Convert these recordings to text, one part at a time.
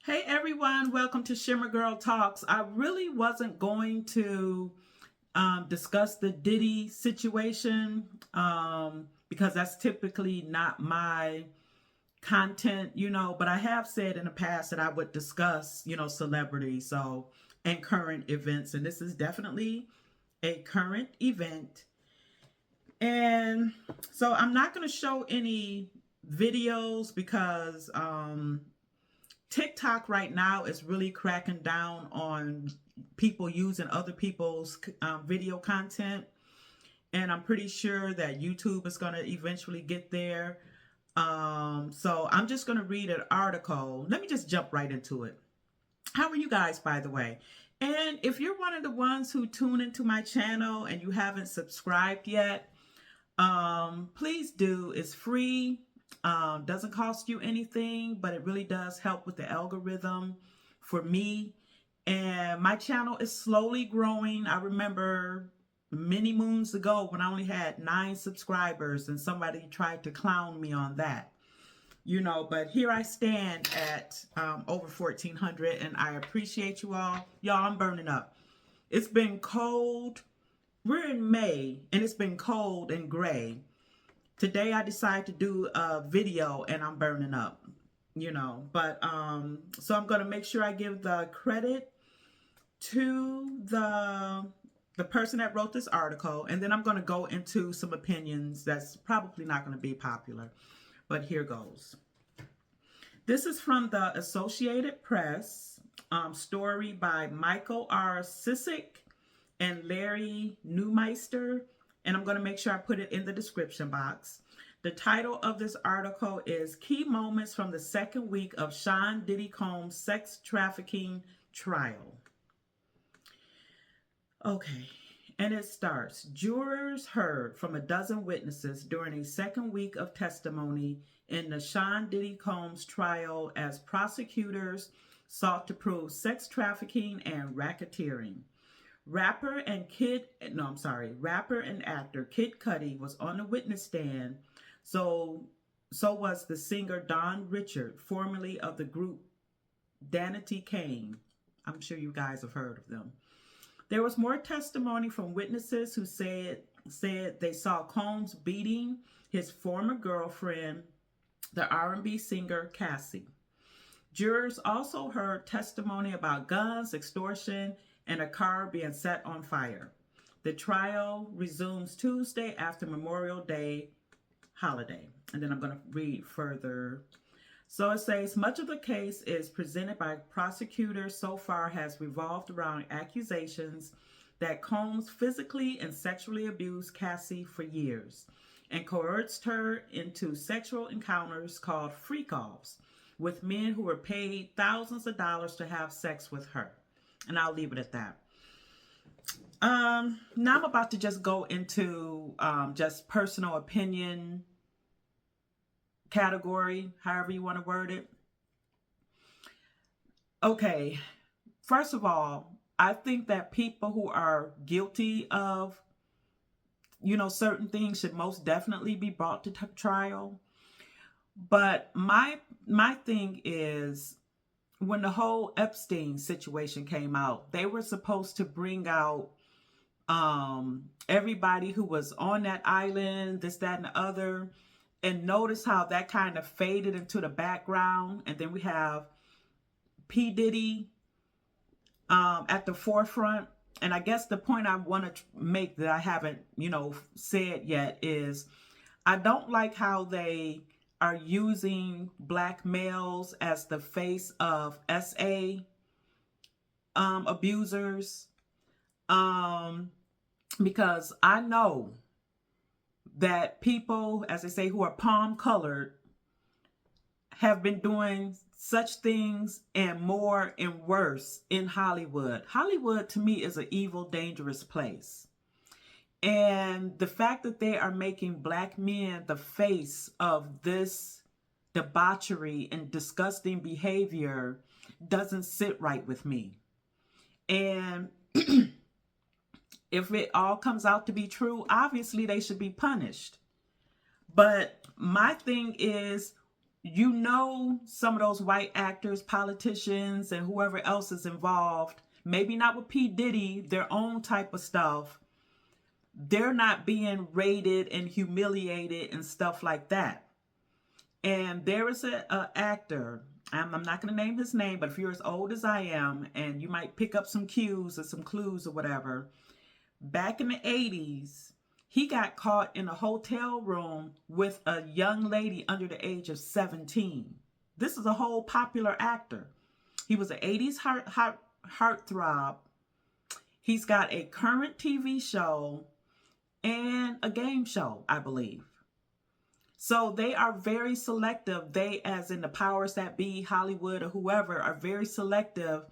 Hey everyone, welcome to Shimmer Girl Talks. I really wasn't going to discuss the Diddy situation because that's typically not my content, but I have said in the past that I would discuss, celebrities and current events. And this is definitely a current event. And so I'm not going to show any videos because TikTok right now is really cracking down on people using other people's video content. And I'm pretty sure that YouTube is going to eventually get there. So I'm just going to read an article. Let me just jump right into it. How are you guys, by the way? And if you're one of the ones who tune into my channel and you haven't subscribed yet, please do. It's free. Doesn't cost you anything, but it really does help with the algorithm for me. And my channel is slowly growing. I remember many moons ago when I only had 9 subscribers and somebody tried to clown me on that. But here I stand at over 1,400, and I appreciate you all. Y'all, I'm burning up. It's been cold. We're in May, and it's been cold and gray. Today I decided to do a video, and I'm burning up, But so I'm going to make sure I give the credit to the person that wrote this article, and then I'm going to go into some opinions that's probably not going to be popular. But here goes. This is from the Associated Press, story by Michael R. Sissick and Larry Neumeister, and I'm going to make sure I put it in the description box. The title of this article is Key Moments from the Second Week of Sean Diddy Combs' Sex Trafficking Trial. Okay. And it starts, jurors heard from a dozen witnesses during a second week of testimony in the Sean Diddy Combs trial as prosecutors sought to prove sex trafficking and racketeering. Rapper and actor Kid Cudi was on the witness stand. So was the singer Don Richard, formerly of the group Danity Kane. I'm sure you guys have heard of them. There was more testimony from witnesses who said they saw Combs beating his former girlfriend, the R&B singer Cassie. Jurors also heard testimony about guns, extortion, and a car being set on fire. The trial resumes Tuesday after Memorial Day holiday. And then I'm going to read further. So it says, much of the case is presented by prosecutors so far has revolved around accusations that Combs physically and sexually abused Cassie for years and coerced her into sexual encounters called freak-offs with men who were paid thousands of dollars to have sex with her. And I'll leave it at that. Now I'm about to just go into just personal opinion category, however you want to word it. Okay, first of all, I think that people who are guilty of, certain things should most definitely be brought to trial. But my thing is, when the whole Epstein situation came out, they were supposed to bring out everybody who was on that island, this, that, and the other. And notice how that kind of faded into the background. And then we have P. Diddy at the forefront. And I guess the point I want to make that I haven't, said yet is I don't like how they are using black males as the face of SA abusers. Because I know that people, as they say, who are palm colored have been doing such things and more and worse in Hollywood. Hollywood to me is an evil, dangerous place. And the fact that they are making black men the face of this debauchery and disgusting behavior doesn't sit right with me. And if it all comes out to be true, obviously they should be punished. But my thing is, you know, some of those white actors, politicians, and whoever else is involved, maybe not with P. Diddy, their own type of stuff, they're not being rated and humiliated and stuff like that. And there is a actor, I'm not going to name his name, but if you're as old as I am, and you might pick up some cues or some clues or whatever, back in the 80s, he got caught in a hotel room with a young lady under the age of 17. This is a whole popular actor. He was an 80s heartthrob. He's got a current TV show and a game show, I believe. So they are very selective. They, as in the powers that be, Hollywood or whoever, are very selective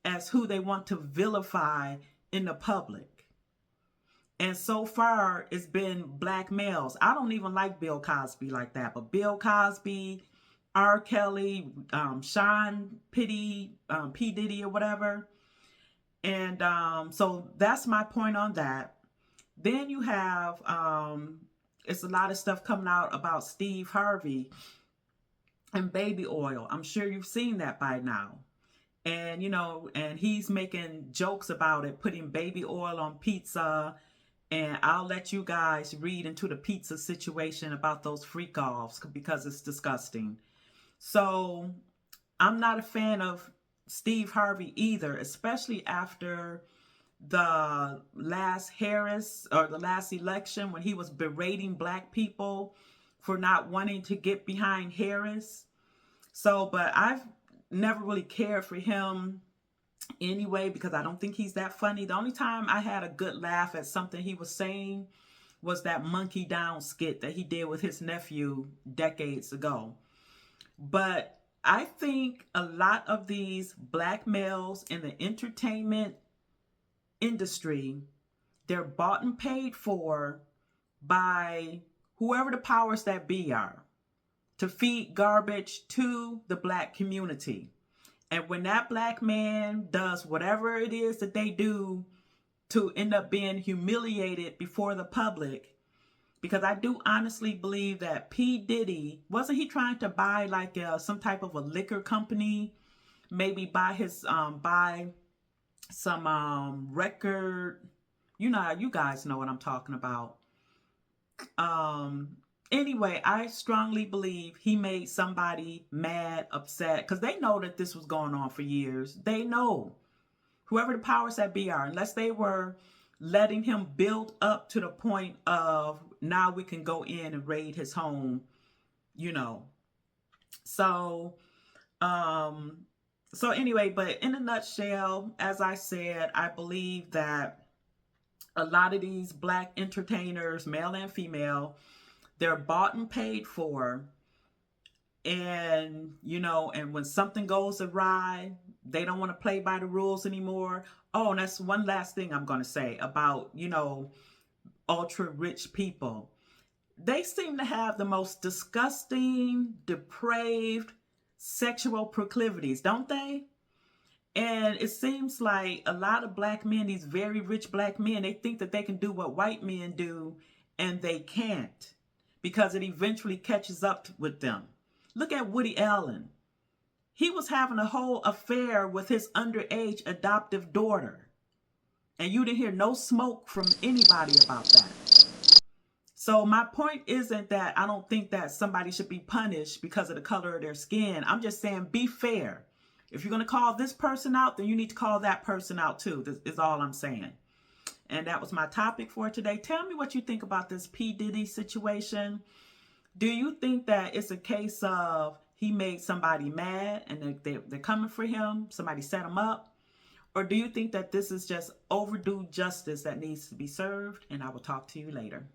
as who they want to vilify in the public. And so far, it's been black males. I don't even like Bill Cosby like that. But Bill Cosby, R. Kelly, Sean P. Diddy or whatever. And so that's my point on that. Then you have, it's a lot of stuff coming out about Steve Harvey and baby oil. I'm sure you've seen that by now. And, you know, and he's making jokes about it, putting baby oil on pizza. And I'll let you guys read into the pizza situation about those freak-offs because it's disgusting. So I'm not a fan of Steve Harvey either, especially after the last election when he was berating black people for not wanting to get behind Harris. So, but I've never really cared for him anyway, because I don't think he's that funny. The only time I had a good laugh at something he was saying was that monkey down skit that he did with his nephew decades ago. But I think a lot of these black males in the entertainment industry, they're bought and paid for by whoever the powers that be are to feed garbage to the black community. And when that black man does whatever it is that they do to end up being humiliated before the public, because I do honestly believe that P. Diddy, wasn't he trying to buy like some type of a liquor company, maybe buy some record, you know, you guys know what I'm talking about. Anyway, I strongly believe he made somebody mad, upset, because they know that this was going on for years. They know, whoever the powers that be are, unless they were letting him build up to the point of now we can go in and raid his home, you know. So anyway, but in a nutshell, as I said, I believe that a lot of these black entertainers, male and female, they're bought and paid for. And, you know, and when something goes awry, they don't want to play by the rules anymore. Oh, and that's one last thing I'm going to say about, you know, ultra rich people. They seem to have the most disgusting, depraved sexual proclivities, don't they? And it seems like a lot of black men, these very rich black men, they think that they can do what white men do, and they can't, because it eventually catches up with them. Look at Woody Allen. He was having a whole affair with his underage adoptive daughter. And you didn't hear no smoke from anybody about that. So my point isn't that I don't think that somebody should be punished because of the color of their skin. I'm just saying be fair. If you're going to call this person out, then you need to call that person out too. This is all I'm saying. And that was my topic for today. Tell me what you think about this P. Diddy situation. Do you think that it's a case of he made somebody mad and they're coming for him, somebody set him up? Or do you think that this is just overdue justice that needs to be served? And I will talk to you later.